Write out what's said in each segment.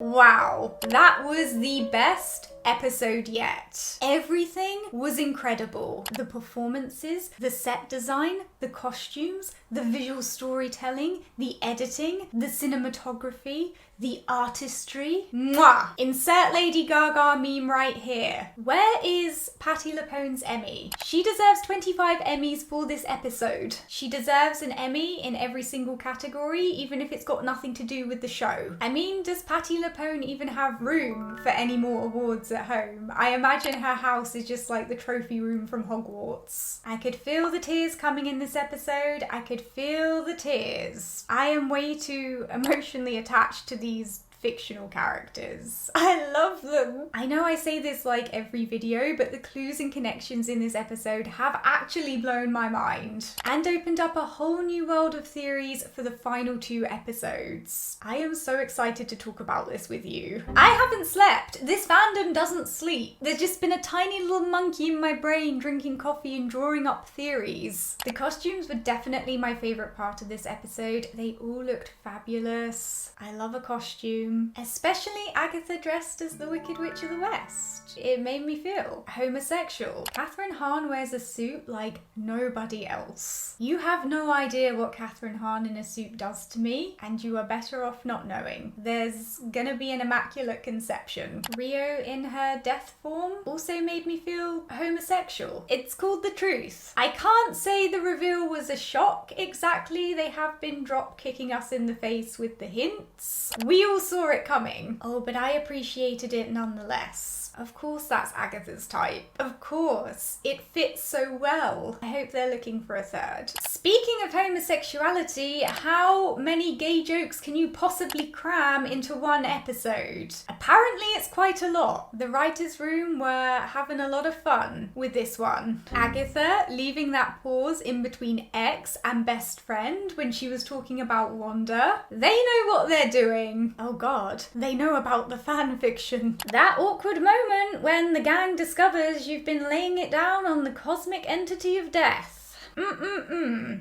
Wow, that was the best episode yet. Everything was incredible. The performances, the set design, the costumes, the visual storytelling, the editing, the cinematography, the artistry. Mwah! Insert Lady Gaga meme right here. Where is Patti LuPone's Emmy? She deserves 25 Emmys for this episode. She deserves an Emmy in every single category, even if it's got nothing to do with the show. I mean, does Patti LuPone even have room for any more awards at home? I imagine her house is just like the trophy room from Hogwarts. I could feel the tears coming in this episode. I could feel the tears. I am way too emotionally attached to these fictional characters. I love them. I know I say this like every video, but the clues and connections in this episode have actually blown my mind and opened up a whole new world of theories for the final 2 episodes. I am so excited to talk about this with you. I haven't slept. This fandom doesn't sleep. There's just been a tiny little monkey in my brain drinking coffee and drawing up theories. The costumes were definitely my favorite part of this episode. They all looked fabulous. I love a costume. Especially Agatha dressed as the Wicked Witch of the West. It made me feel homosexual. Kathryn Hahn wears a suit like nobody else. You have no idea what Kathryn Hahn in a suit does to me, and you are better off not knowing. There's gonna be an immaculate conception. Rio in her death form also made me feel homosexual. It's called The Truth. I can't say the reveal was a shock exactly. They have been drop kicking us in the face with the hints. We all saw it coming. Oh, but I appreciated it nonetheless. Of course that's Agatha's type. Of course. It fits so well. I hope they're looking for a third. Speaking of homosexuality, how many gay jokes can you possibly cram into one episode? Apparently it's quite a lot. The writer's room were having a lot of fun with this one. Agatha leaving that pause in between ex and best friend when she was talking about Wanda. They know what they're doing. Oh god, they know about the fan fiction. That awkward moment when the gang discovers you've been laying it down on the cosmic entity of death.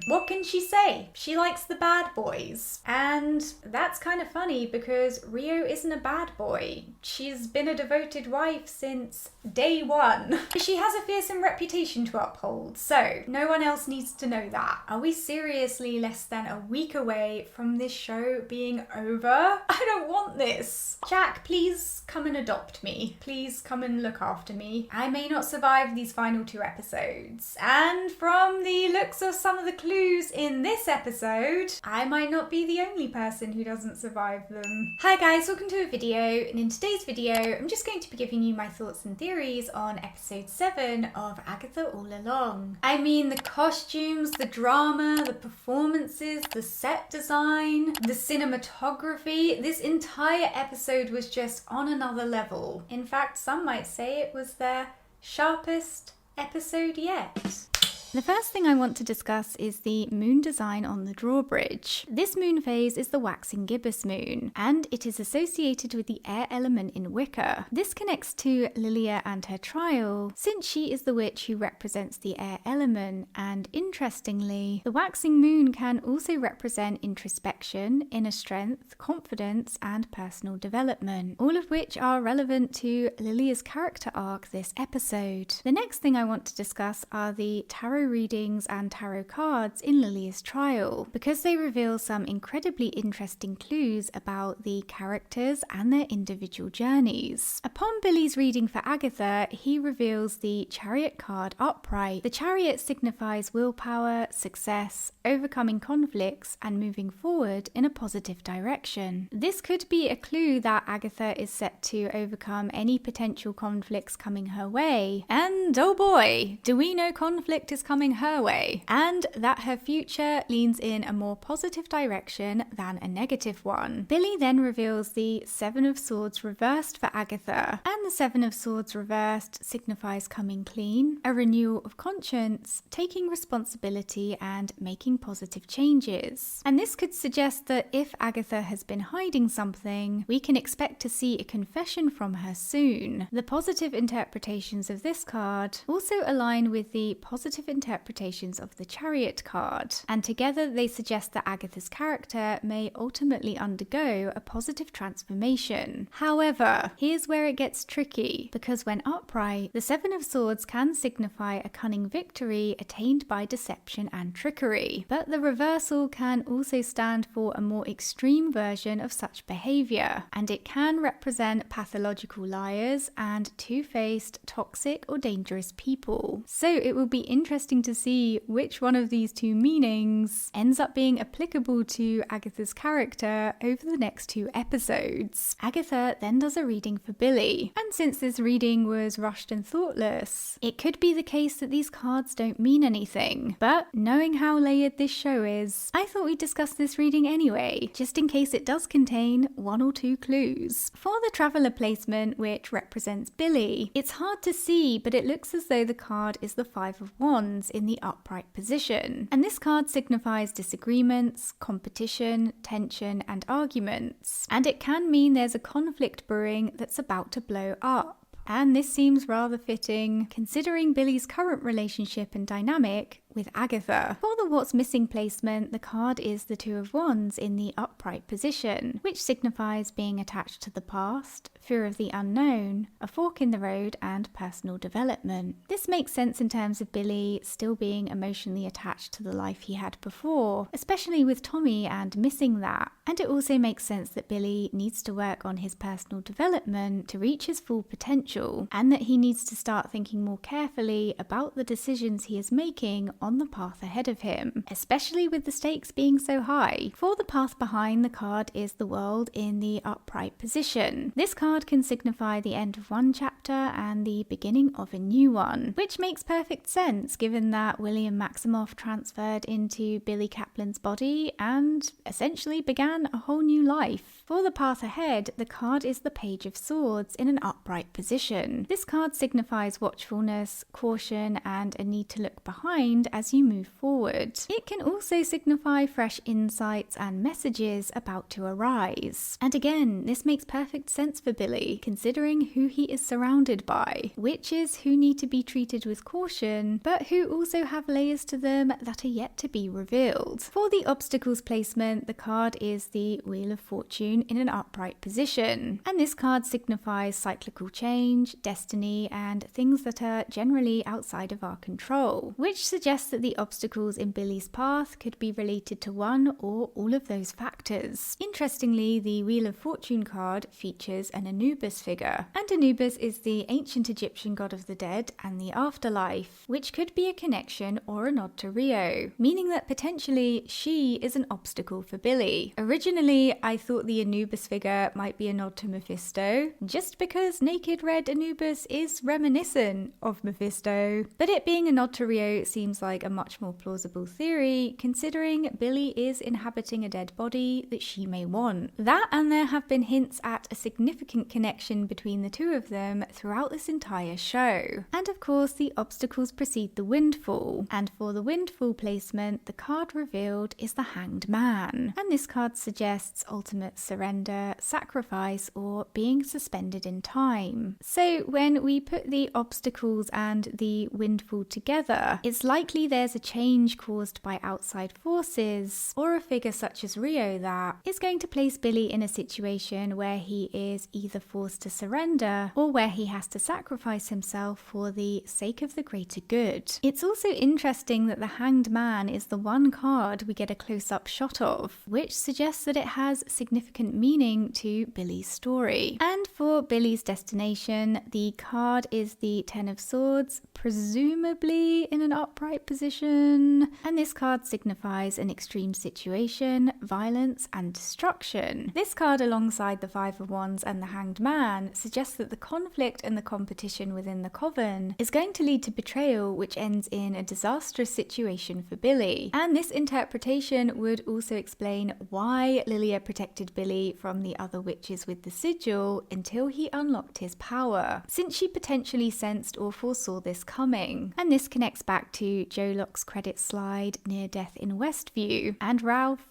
What can she say? She likes the bad boys. And that's kind of funny because Rio isn't a bad boy. She's been a devoted wife since day 1. She has a fearsome reputation to uphold, so no one else needs to know that. Are we seriously less than a week away from this show being over? I don't want this. Jack, please come and adopt me. Please come and look after me. I may not survive these final 2 episodes. And from the looks of some of the clues in this episode, I might not be the only person who doesn't survive them. Hi guys, welcome to a video, and in today's video I'm just going to be giving you my thoughts and theories on episode 7 of Agatha All Along. I mean, the costumes, the drama, the performances, the set design, the cinematography, this entire episode was just on another level. In fact, some might say it was their sharpest episode yet. The first thing I want to discuss is the moon design on the drawbridge. This moon phase is the waxing gibbous moon, and it is associated with the air element in Wicca. This connects to Lilia and her trial, since she is the witch who represents the air element, and interestingly, the waxing moon can also represent introspection, inner strength, confidence, and personal development, all of which are relevant to Lilia's character arc this episode. The next thing I want to discuss are the tarot readings and tarot cards in Lilia's trial, because they reveal some incredibly interesting clues about the characters and their individual journeys. Upon Billy's reading for Agatha, he reveals the Chariot card upright. The Chariot signifies willpower, success, overcoming conflicts, and moving forward in a positive direction. This could be a clue that Agatha is set to overcome any potential conflicts coming her way. And oh boy, do we know conflict is coming her way, and that her future leans in a more positive direction than a negative one. Billy then reveals the 7 of Swords reversed for Agatha, and the 7 of Swords reversed signifies coming clean, a renewal of conscience, taking responsibility, and making positive changes. And this could suggest that if Agatha has been hiding something, we can expect to see a confession from her soon. The positive interpretations of this card also align with the positive interpretations of the Chariot card, and together they suggest that Agatha's character may ultimately undergo a positive transformation. However, here's where it gets tricky, because when upright, the Seven of Swords can signify a cunning victory attained by deception and trickery, but the reversal can also stand for a more extreme version of such behaviour, and it can represent pathological liars and two-faced, toxic or dangerous people. So it will be interesting to see which one of these two meanings ends up being applicable to Agatha's character over the next 2 episodes. Agatha then does a reading for Billy, and since this reading was rushed and thoughtless, it could be the case that these cards don't mean anything. But knowing how layered this show is, I thought we'd discuss this reading anyway, just in case it does contain 1 or 2 clues. For the Traveller placement, which represents Billy, it's hard to see, but it looks as though the card is the Five of Wands in the upright position. And this card signifies disagreements, competition, tension, and arguments. And it can mean there's a conflict brewing that's about to blow up. And this seems rather fitting, considering Billy's current relationship and dynamic with Agatha. For the What's Missing placement, the card is the Two of Wands in the upright position, which signifies being attached to the past, fear of the unknown, a fork in the road, and personal development. This makes sense in terms of Billy still being emotionally attached to the life he had before, especially with Tommy and missing that. And it also makes sense that Billy needs to work on his personal development to reach his full potential, and that he needs to start thinking more carefully about the decisions he is making on the path ahead of him, especially with the stakes being so high. For the path behind, the card is the World in the upright position. This card can signify the end of one chapter and the beginning of a new one, which makes perfect sense given that William Maximoff transferred into Billy Kaplan's body and essentially began a whole new life. For the path ahead, the card is the Page of Swords in an upright position. This card signifies watchfulness, caution, and a need to look behind as you move forward. It can also signify fresh insights and messages about to arise. And again, this makes perfect sense for Billy, considering who he is surrounded by. Witches who need to be treated with caution, but who also have layers to them that are yet to be revealed. For the obstacles placement, the card is the Wheel of Fortune in an upright position. And this card signifies cyclical change, destiny, and things that are generally outside of our control, which suggests that the obstacles in Billy's path could be related to one or all of those factors. Interestingly, the Wheel of Fortune card features an Anubis figure, and Anubis is the ancient Egyptian god of the dead and the afterlife, which could be a connection or a nod to Rio, meaning that potentially she is an obstacle for Billy. Originally, I thought the Anubis figure might be a nod to Mephisto, just because naked red Anubis is reminiscent of Mephisto, but it being a nod to Rio seems like a much more plausible theory, considering Billy is inhabiting a dead body that she may want. That, and there have been hints at a significant connection between the two of them throughout this entire show. And of course, the obstacles precede the Windfall, and for the Windfall placement, the card revealed is the Hanged Man, and this card suggests ultimate surrender, sacrifice, or being suspended in time. So when we put the obstacles and the Windfall together, it's likely there's a change caused by outside forces, or a figure such as Rio that is going to place Billy in a situation where he is either forced to surrender or where he has to sacrifice himself for the sake of the greater good. It's also interesting that the Hanged Man is the one card we get a close-up shot of, which suggests that it has significant meaning to Billy's story. And for Billy's destination, the card is the Ten of Swords, presumably in an upright position, and this card signifies an extreme situation, violence, and destruction. This card, alongside the Five of Wands and the Hanged Man, suggests that the conflict and the competition within the coven is going to lead to betrayal, which ends in a disastrous situation for Billy. And this interpretation would also explain why Lilia protected Billy from the other witches with the sigil until he unlocked his power, since she potentially sensed or foresaw this coming. And this connects back to Joe Locke's credit slide Near Death in Westview, and Ralph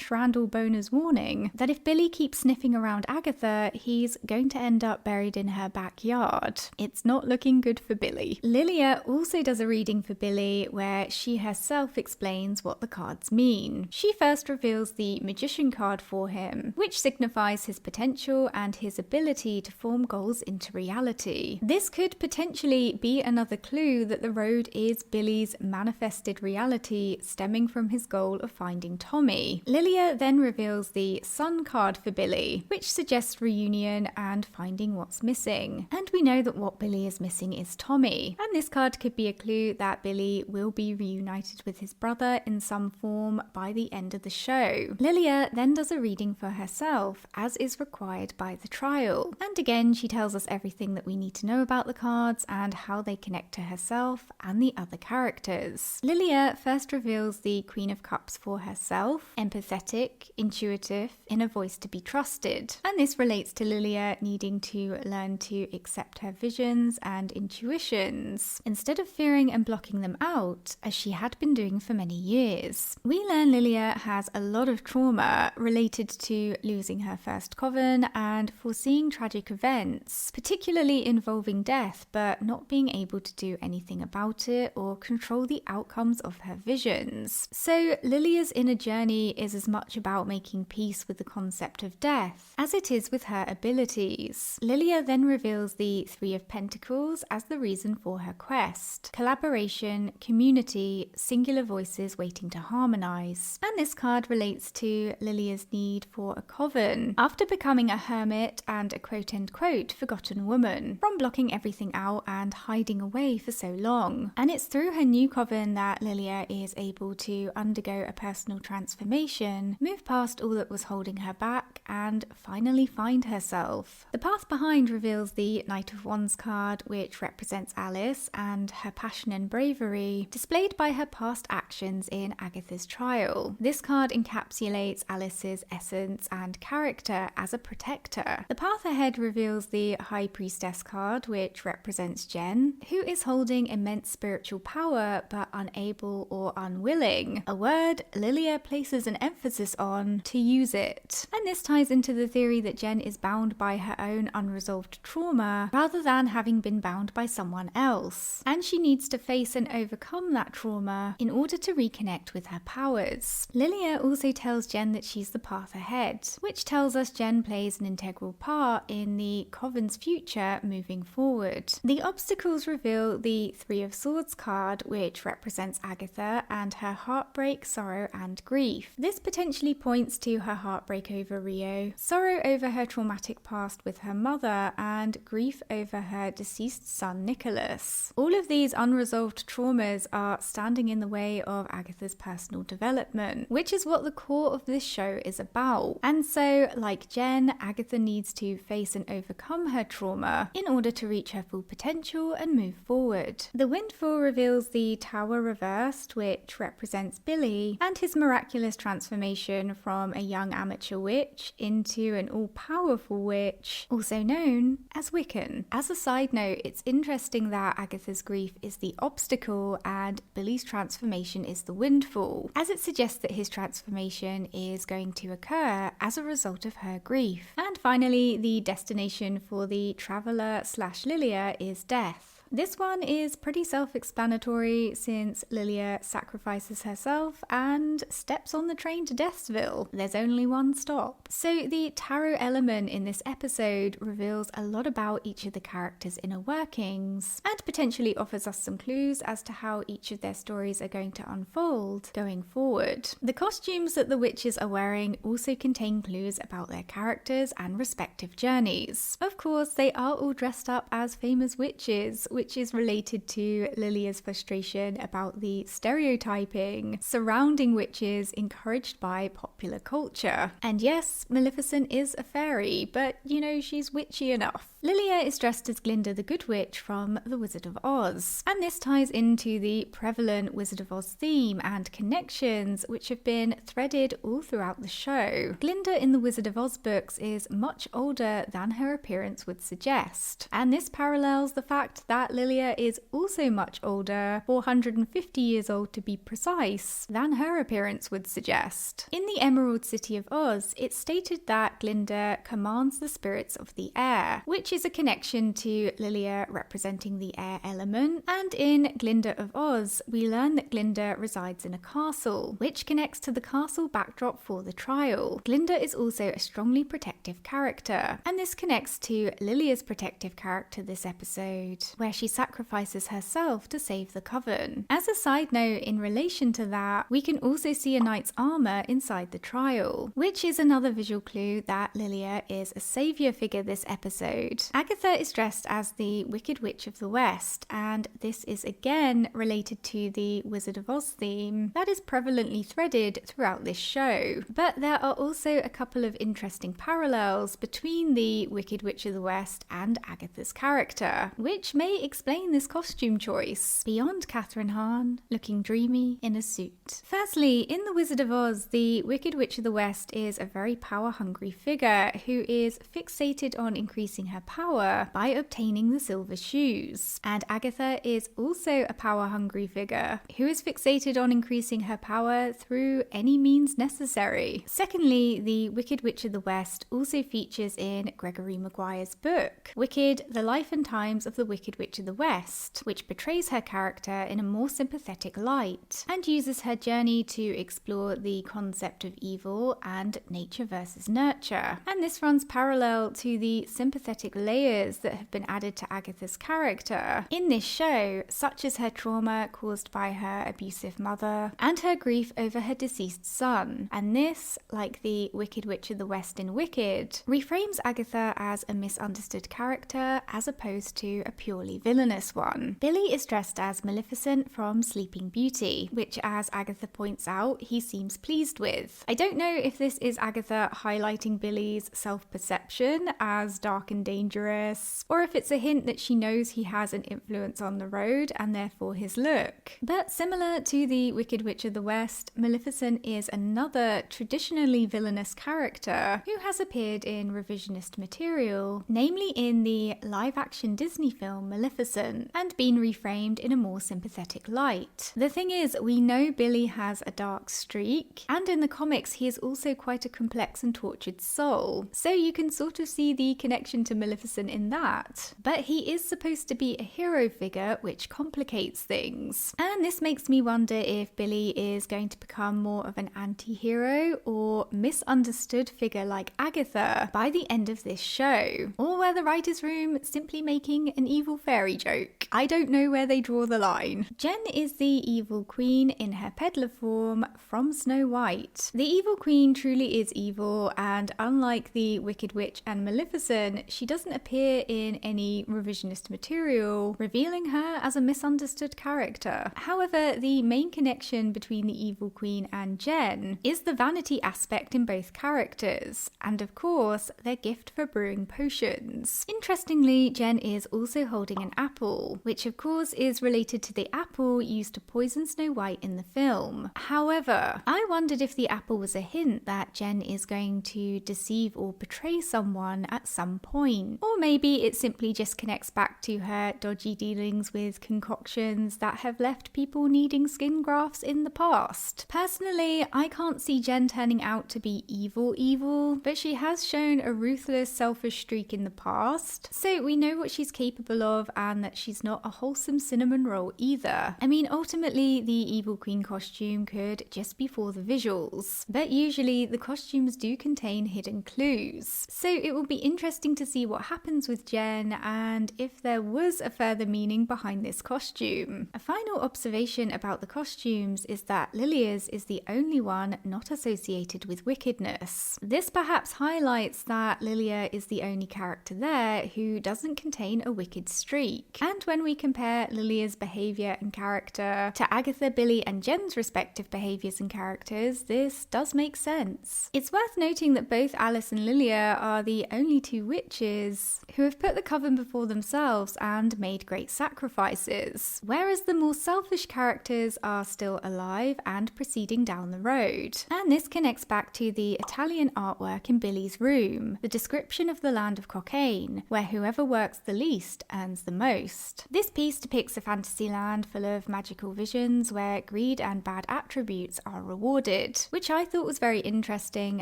Randall Boner's warning that if Billy keeps sniffing around Agatha, he's going to end up buried in her backyard. It's not looking good for Billy. Lilia also does a reading for Billy where she herself explains what the cards mean. She first reveals the Magician card for him, which signifies his potential and his ability to form goals into reality. This could potentially be another clue that the road is Billy's manifested reality stemming from his goal of finding Tommy. Lilia then reveals the Sun card for Billy, which suggests reunion and finding what's missing. And we know that what Billy is missing is Tommy. And this card could be a clue that Billy will be reunited with his brother in some form by the end of the show. Lilia then does a reading for herself, as is required by the trial. And again, she tells us everything that we need to know about the cards and how they connect to herself and the other characters. Lilia first reveals the Queen of Cups for herself, empathetic, intuitive, in a voice to be trusted. And this relates to Lilia needing to learn to accept her visions and intuitions, instead of fearing and blocking them out, as she had been doing for many years. We learn Lilia has a lot of trauma related to losing her first coven and foreseeing tragic events, particularly involving death, but not being able to do anything about it or control the outcomes of her visions. So Lilia's inner journey is as much about making peace with the concept of death as it is with her abilities. Lilia then reveals the Three of Pentacles as the reason for her quest: collaboration, community, singular voices waiting to harmonize. And this card relates to Lilia's need for a coven after becoming a hermit and a quote-unquote forgotten woman from blocking everything out and hiding away for so long. And it's through her new coven that Lilia is able to undergo a personal transformation, move past all that was holding her back, and finally find herself. The path behind reveals the Knight of Wands card, which represents Alice and her passion and bravery displayed by her past actions in Agatha's trial. This card encapsulates Alice's essence and character as a protector. The path ahead reveals the High Priestess card, which represents Jen, who is holding immense spiritual power but unable or unwilling, a word Lilia places an emphasis on, to use it. And this ties into the theory that Jen is bound by her own unresolved trauma rather than having been bound by someone else. And she needs to face and overcome that trauma in order to reconnect with her powers. Lilia also tells Jen that she's the path ahead, which tells us Jen plays an integral part in the Coven's future moving forward. The obstacles reveal the Three of Swords card, which represents Agatha and her heartbreak, sorrow, and grief. This potentially points to her heartbreak over Rio, sorrow over her traumatic past with her mother, and grief over her deceased son Nicholas. All of these unresolved traumas are standing in the way of Agatha's personal development, which is what the core of this show is about. And so, like Jen, Agatha needs to face and overcome her trauma in order to reach her full potential and move forward. The Windfall reveals the Tower reversed, which represents Billy, and his miraculous transformation from a young amateur witch into an all-powerful witch, also known as Wiccan. As a side note, it's interesting that Agatha's grief is the obstacle and Billy's transformation is the windfall, as it suggests that his transformation is going to occur as a result of her grief. And finally, the destination for the Traveller / Lilia is death. This one is pretty self-explanatory since Lilia sacrifices herself and steps on the train to Deathsville. There's only one stop. So the tarot element in this episode reveals a lot about each of the characters' inner workings and potentially offers us some clues as to how each of their stories are going to unfold going forward. The costumes that the witches are wearing also contain clues about their characters and respective journeys. Of course, they are all dressed up as famous witches, which is related to Lilia's frustration about the stereotyping surrounding witches encouraged by popular culture. And yes, Maleficent is a fairy, but you know, she's witchy enough. Lilia is dressed as Glinda the Good Witch from The Wizard of Oz, and this ties into the prevalent Wizard of Oz theme and connections which have been threaded all throughout the show. Glinda in the Wizard of Oz books is much older than her appearance would suggest, and this parallels the fact that that Lilia is also much older, 450 years old to be precise, than her appearance would suggest. In the Emerald City of Oz, it's stated that Glinda commands the spirits of the air, which is a connection to Lilia representing the air element, and in Glinda of Oz, we learn that Glinda resides in a castle, which connects to the castle backdrop for the trial. Glinda is also a strongly protective character, and this connects to Lilia's protective character this episode, where she sacrifices herself to save the coven. As a side note, in relation to that, we can also see a knight's armor inside the trial, which is another visual clue that Lilia is a savior figure this episode. Agatha is dressed as the Wicked Witch of the West, and this is again related to the Wizard of Oz theme that is prevalently threaded throughout this show. But there are also a couple of interesting parallels between the Wicked Witch of the West and Agatha's character, which may explain this costume choice, beyond Catherine Hahn looking dreamy in a suit. Firstly, in The Wizard of Oz, the Wicked Witch of the West is a very power-hungry figure who is fixated on increasing her power by obtaining the silver shoes. And Agatha is also a power-hungry figure who is fixated on increasing her power through any means necessary. Secondly, the Wicked Witch of the West also features in Gregory Maguire's book, Wicked: The Life and Times of the Wicked Witch of the West, which portrays her character in a more sympathetic light and uses her journey to explore the concept of evil and nature versus nurture. And this runs parallel to the sympathetic layers that have been added to Agatha's character in this show, such as her trauma caused by her abusive mother and her grief over her deceased son. And this, like the Wicked Witch of the West in Wicked, reframes Agatha as a misunderstood character as opposed to a purely villainous one. Billy is dressed as Maleficent from Sleeping Beauty, which, as Agatha points out, he seems pleased with. I don't know if this is Agatha highlighting Billy's self-perception as dark and dangerous, or if it's a hint that she knows he has an influence on the road and therefore his look. But similar to the Wicked Witch of the West, Maleficent is another traditionally villainous character who has appeared in revisionist material, namely in the live-action Disney film Maleficent, and been reframed in a more sympathetic light. The thing is, we know Billy has a dark streak, and in the comics he is also quite a complex and tortured soul, so you can sort of see the connection to Maleficent in that. But he is supposed to be a hero figure, which complicates things. And this makes me wonder if Billy is going to become more of an anti-hero or misunderstood figure like Agatha by the end of this show, or were the writer's room simply making an evil fairy joke? I don't know where they draw the line. Jen is the evil queen in her peddler form from Snow White. The evil queen truly is evil, and unlike the Wicked Witch and Maleficent, she doesn't appear in any revisionist material, revealing her as a misunderstood character. However, the main connection between the evil queen and Jen is the vanity aspect in both characters, and of course, their gift for brewing potions. Interestingly, Jen is also holding an apple, which of course is related to the apple used to poison Snow White in the film. However, I wondered if the apple was a hint that Jen is going to deceive or betray someone at some point, or maybe it simply just connects back to her dodgy dealings with concoctions that have left people needing skin grafts in the past. Personally, I can't see Jen turning out to be evil, but she has shown a ruthless, selfish streak in the past, so we know what she's capable of and that she's not a wholesome cinnamon roll either. I mean, ultimately, the evil queen costume could just be for the visuals, but usually the costumes do contain hidden clues, so it will be interesting to see what happens with Jen and if there was a further meaning behind this costume. A final observation about the costumes is that Lilia's is the only one not associated with wickedness. This perhaps highlights that Lilia is the only character there who doesn't contain a wicked streak. And when we compare Lilia's behaviour and character to Agatha, Billy and Jen's respective behaviours and characters, this does make sense. It's worth noting that both Alice and Lilia are the only two witches who have put the coven before themselves and made great sacrifices, whereas the more selfish characters are still alive and proceeding down the road. And this connects back to the Italian artwork in Billy's room, the description of the land of Cockaigne, where whoever works the least earns the most. This piece depicts a fantasy land full of magical visions where greed and bad attributes are rewarded, which I thought was very interesting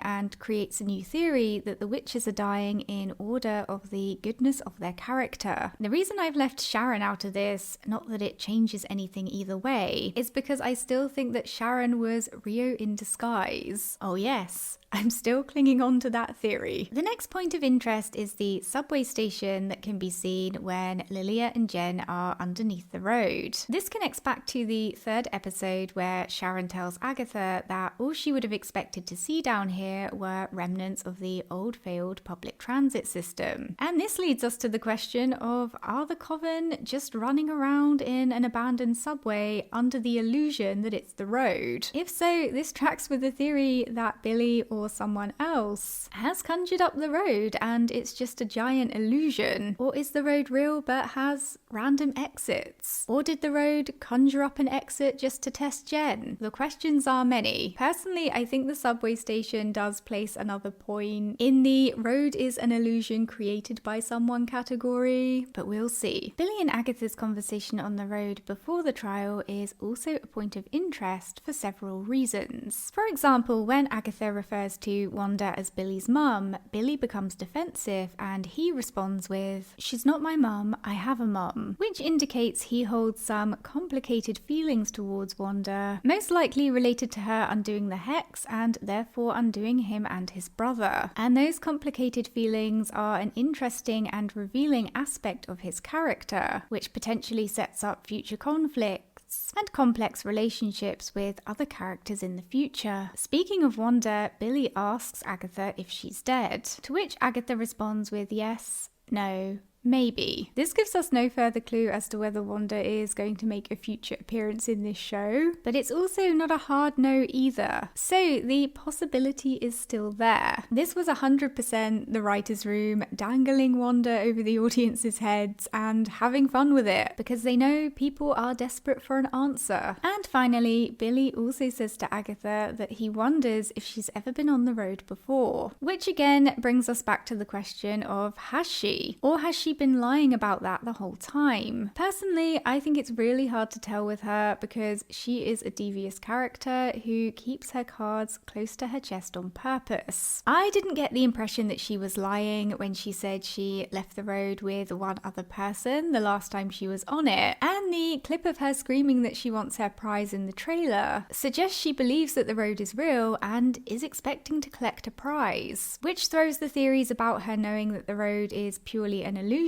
and creates a new theory that the witches are dying in order of the goodness of their character. The reason I've left Sharon out of this, not that it changes anything either way, is because I still think that Sharon was Rio in disguise. Oh yes, I'm still clinging on to that theory. The next point of interest is the subway station that can be seen when Lilia and Jen are underneath the road. This connects back to the third episode where Sharon tells Agatha that all she would have expected to see down here were remnants of the old failed public transit system. And this leads us to the question of, are the Coven just running around in an abandoned subway under the illusion that it's the road? If so, this tracks with the theory that Billy or someone else has conjured up the road and it's just a giant illusion. Or is the road real but has random exits? Or did the road conjure up an exit just to test Jen? The questions are many. Personally, I think the subway station does place another point in the road is an illusion created by someone category, but we'll see. Billy and Agatha's conversation on the road before the trial is also a point of interest for several reasons. For example, when Agatha refers to Wanda as Billy's mum, Billy becomes defensive and he responds with, "She's not my mum, I have a mum," which indicates he holds some complicated feelings towards Wanda, most likely related to her undoing the hex and therefore undoing him and his brother. And those complicated feelings are an interesting and revealing aspect of his character, which potentially sets up future conflicts and complex relationships with other characters in the future. Speaking of Wanda, Billy asks Agatha if she's dead, to which Agatha responds with yes, no, maybe. This gives us no further clue as to whether Wanda is going to make a future appearance in this show, but it's also not a hard no either. So the possibility is still there. This was 100% the writer's room dangling Wanda over the audience's heads and having fun with it because they know people are desperate for an answer. And finally, Billy also says to Agatha that he wonders if she's ever been on the road before, which again brings us back to the question of has she? Or has she been lying about that the whole time? Personally, I think it's really hard to tell with her because she is a devious character who keeps her cards close to her chest on purpose. I didn't get the impression that she was lying when she said she left the road with one other person the last time she was on it, and the clip of her screaming that she wants her prize in the trailer suggests she believes that the road is real and is expecting to collect a prize, which throws the theories about her knowing that the road is purely an illusion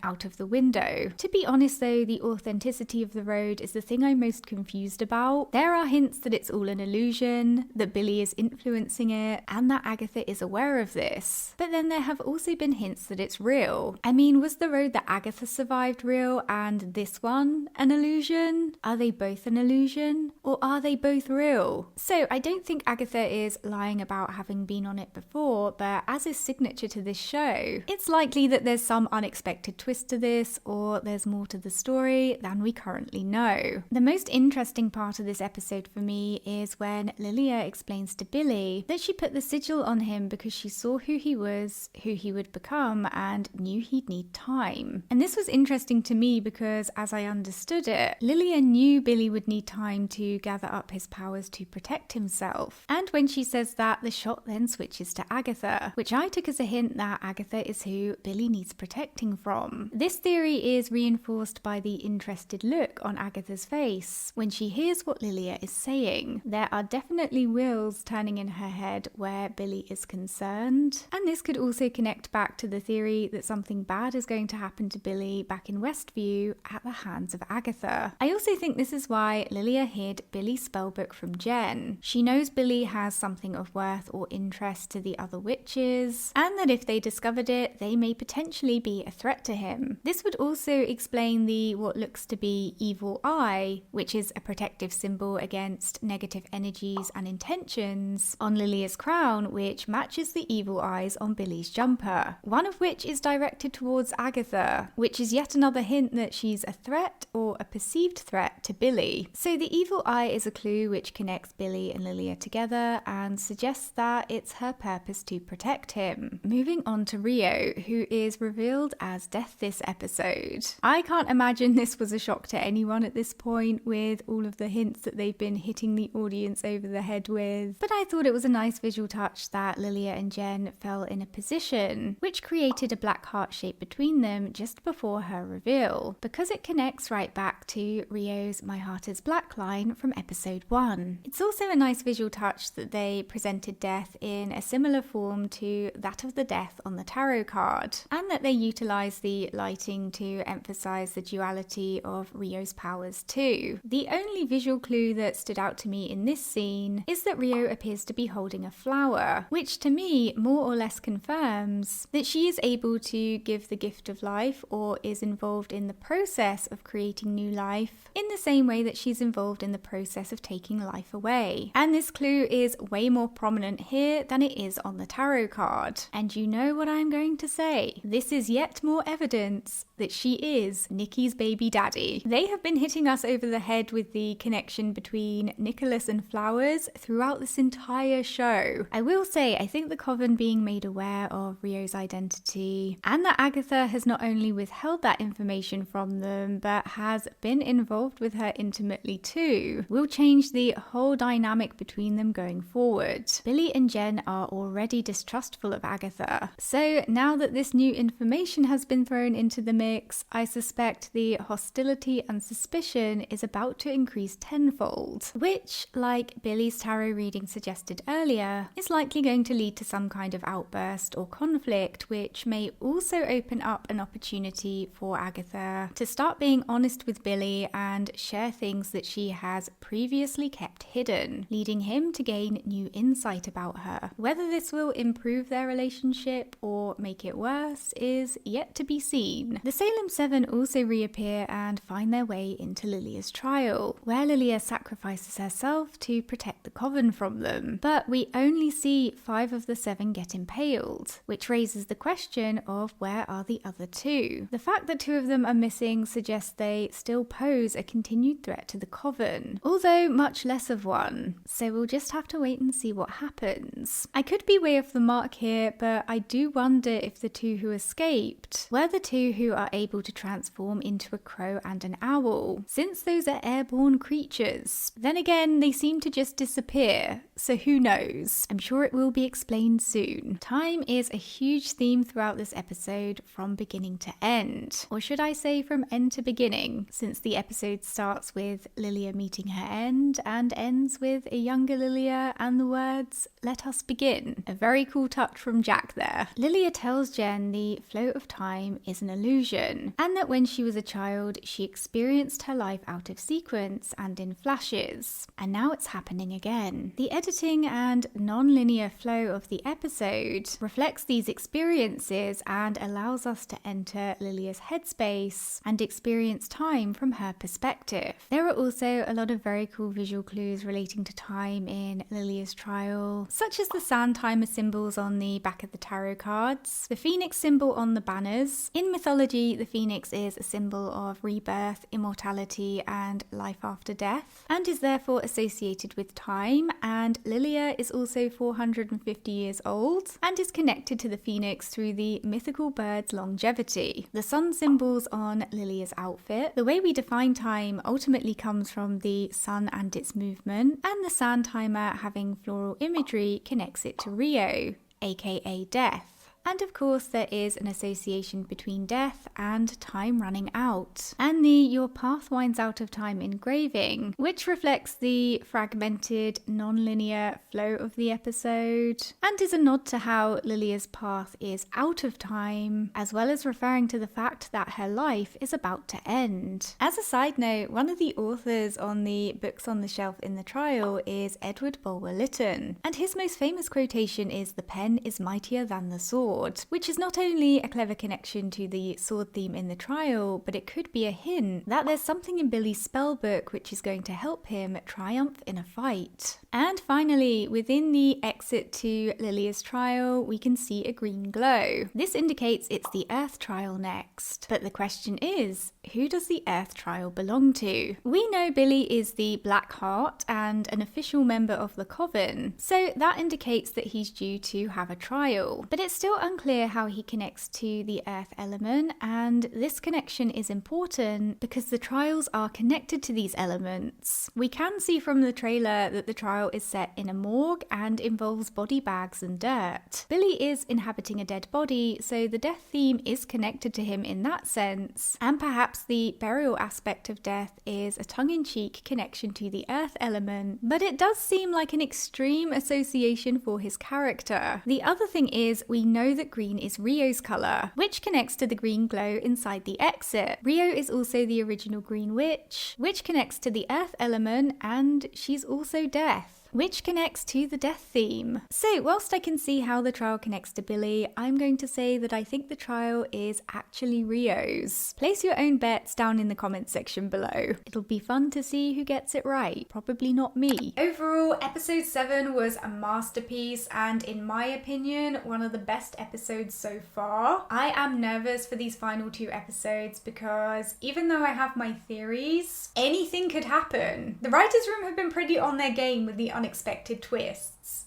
out of the window. To be honest though, the authenticity of the road is the thing I'm most confused about. There are hints that it's all an illusion, that Billy is influencing it, and that Agatha is aware of this. But then there have also been hints that it's real. I mean, was the road that Agatha survived real and this one an illusion? Are they both an illusion? Or are they both real? So I don't think Agatha is lying about having been on it before, but as is signature to this show, it's likely that there's some unexpected twist to this, or there's more to the story than we currently know. The most interesting part of this episode for me is when Lilia explains to Billy that she put the sigil on him because she saw who he was, who he would become, and knew he'd need time. And this was interesting to me because, as I understood it, Lilia knew Billy would need time to gather up his powers to protect himself. And when she says that, the shot then switches to Agatha, which I took as a hint that Agatha is who Billy needs protecting from. This theory is reinforced by the interested look on Agatha's face when she hears what Lilia is saying. There are definitely wheels turning in her head where Billy is concerned. And this could also connect back to the theory that something bad is going to happen to Billy back in Westview at the hands of Agatha. I also think this is why Lilia hid Billy's spellbook from Jen. She knows Billy has something of worth or interest to the other witches, and that if they discovered it, they may potentially be a threat to him. This would also explain the what looks to be evil eye, which is a protective symbol against negative energies and intentions, on Lilia's crown, which matches the evil eyes on Billy's jumper, one of which is directed towards Agatha, which is yet another hint that she's a threat or a perceived threat to Billy. So the evil eye is a clue which connects Billy and Lilia together and suggests that it's her purpose to protect him. Moving on to Rio, who is revealed as as death this episode. I can't imagine this was a shock to anyone at this point with all of the hints that they've been hitting the audience over the head with, but I thought it was a nice visual touch that Lilia and Jen fell in a position, which created a black heart shape between them just before her reveal, because it connects right back to Rio's My Heart is Black line from episode 1. It's also a nice visual touch that they presented death in a similar form to that of the death on the tarot card, and that they utilize the lighting to emphasize the duality of Rio's powers too. The only visual clue that stood out to me in this scene is that Rio appears to be holding a flower, which to me more or less confirms that she is able to give the gift of life, or is involved in the process of creating new life, in the same way that she's involved in the process of taking life away. And this clue is way more prominent here than it is on the tarot card. And you know what I'm going to say. This is yet more evidence that she is Nikki's baby daddy. They have been hitting us over the head with the connection between Nicholas and flowers throughout this entire show. I will say, I think the Coven being made aware of Rio's identity, and that Agatha has not only withheld that information from them, but has been involved with her intimately too, will change the whole dynamic between them going forward. Billy and Jen are already distrustful of Agatha, so now that this new information has been thrown into the mix, I suspect the hostility and suspicion is about to increase tenfold, which, like Billy's tarot reading suggested earlier, is likely going to lead to some kind of outburst or conflict, which may also open up an opportunity for Agatha to start being honest with Billy and share things that she has previously kept hidden, leading him to gain new insight about her. Whether this will improve their relationship or make it worse is yet to be seen. The Salem Seven also reappear and find their way into Lilia's trial, where Lilia sacrifices herself to protect the Coven from them, but we only see 5 of the 7 get impaled, which raises the question of where are the other 2. The fact that 2 of them are missing suggests they still pose a continued threat to the Coven, although much less of one, so we'll just have to wait and see what happens. I could be way off the mark here, but I do wonder if the 2 who escaped were the 2 who are able to transform into a crow and an owl, since those are airborne creatures. Then again, they seem to just disappear, so who knows? I'm sure it will be explained soon. Time is a huge theme throughout this episode from beginning to end, or should I say from end to beginning, since the episode starts with Lilia meeting her end and ends with a younger Lilia and the words, "Let us begin." A very cool touch from Jack there. Lilia tells Jen the flow of time is an illusion, and that when she was a child, she experienced her life out of sequence and in flashes, and now it's happening again. The editing and non-linear flow of the episode reflects these experiences and allows us to enter Lilia's headspace and experience time from her perspective. There are also a lot of very cool visual clues relating to time in Lilia's trial, such as the sand timer symbols on the back of the tarot cards, the phoenix symbol on the banners. In mythology, the phoenix is a symbol of rebirth, immortality, and life after death, and is therefore associated with time, and Lilia is also 450 years old and is connected to the phoenix through the mythical bird's longevity. The sun symbols on Lilia's outfit. The way we define time ultimately comes from the sun and its movement, and the sand timer having floral imagery connects it to Rio, aka death. And of course there is an association between death and time running out, and the "your path winds out of time" engraving, which reflects the fragmented, non-linear flow of the episode, and is a nod to how Lilia's path is out of time, as well as referring to the fact that her life is about to end. As a side note, one of the authors on the books on the shelf in the trial is Edward Bulwer-Lytton, and his most famous quotation is, "The pen is mightier than the sword," which is not only a clever connection to the sword theme in the trial, but it could be a hint that there's something in Billy's spellbook which is going to help him triumph in a fight. And finally, within the exit to Lilia's trial, we can see a green glow. This indicates it's the Earth trial next. But the question is, who does the Earth trial belong to? We know Billy is the Black Heart and an official member of the Coven, so that indicates that he's due to have a trial. But it's still unclear how he connects to the earth element, and this connection is important because the trials are connected to these elements. We can see from the trailer that the trial is set in a morgue and involves body bags and dirt. Billy is inhabiting a dead body, so the death theme is connected to him in that sense, and perhaps the burial aspect of death is a tongue-in-cheek connection to the earth element, but it does seem like an extreme association for his character. The other thing is, we know that green is Rio's colour, which connects to the green glow inside the exit. Rio is also the original Green Witch, which connects to the earth element, and she's also death, which connects to the death theme. So whilst I can see how the trial connects to Billy, I'm going to say that I think the trial is actually Rio's. Place your own bets down in the comments section below. It'll be fun to see who gets it right. Probably not me. Overall, episode 7 was a masterpiece and, in my opinion, one of the best episodes so far. I am nervous for these final 2 episodes because even though I have my theories, anything could happen. The writers' room have been pretty on their game with the unexpected twists.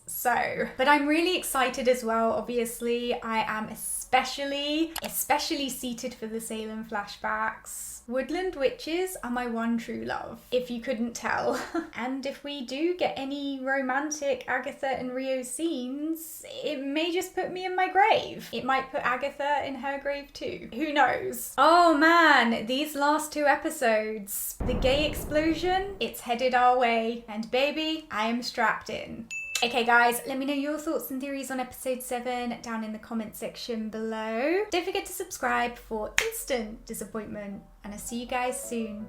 But I'm really excited as well. Obviously, I am especially seated for the Salem flashbacks. Woodland witches are my one true love, if you couldn't tell. And if we do get any romantic Agatha and Rio scenes, it may just put me in my grave. It might put Agatha in her grave too. Who knows? Oh man, these last 2 episodes. The gay explosion, it's headed our way. And baby, I am strapped in. Okay guys, let me know your thoughts and theories on episode 7 down in the comment section below. Don't forget to subscribe for instant disappointment, and I'll see you guys soon.